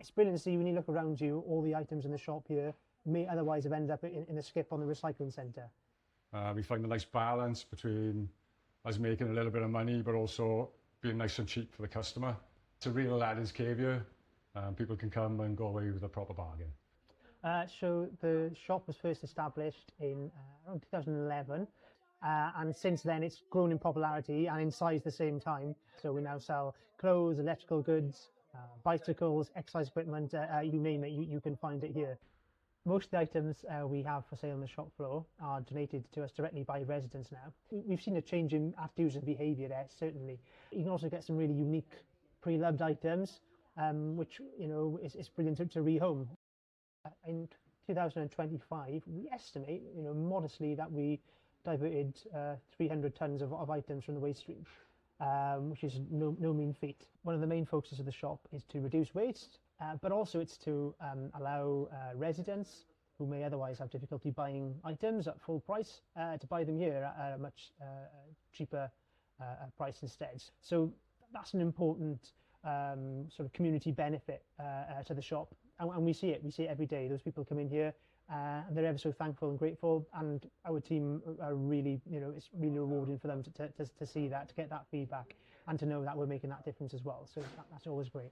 It's brilliant to see when you look around you, all the items in the shop here may otherwise have ended up in a skip on the recycling centre. We find a nice balance between us making a little bit of money, but also being nice and cheap for the customer. It's a real ladder's cave here. People can come and go away with a proper bargain. So the shop was first established in around 2011. And since then it's grown in popularity and in size at the same time. So we now sell clothes, electrical goods, bicycles, exercise equipment, you name it, you can find it here. Most of the items we have for sale on the shop floor are donated to us directly by residents now. We've seen a change in attitudes and behaviour there, certainly. You can also get some really unique pre-loved items, which is brilliant to rehome. In 2025, we estimate, modestly, that we diverted 300 tonnes of items from the waste stream, which is no mean feat. One of the main focuses of the shop is to reduce waste, but also it's to allow residents who may otherwise have difficulty buying items at full price to buy them here at a much cheaper price instead. So that's an important sort of community benefit to the shop, and we see it every day. Those people come in here and they're ever so thankful and grateful, and our team are really, it's really rewarding for them to see that, to get that feedback, and to know that we're making that difference as well. So that's always great.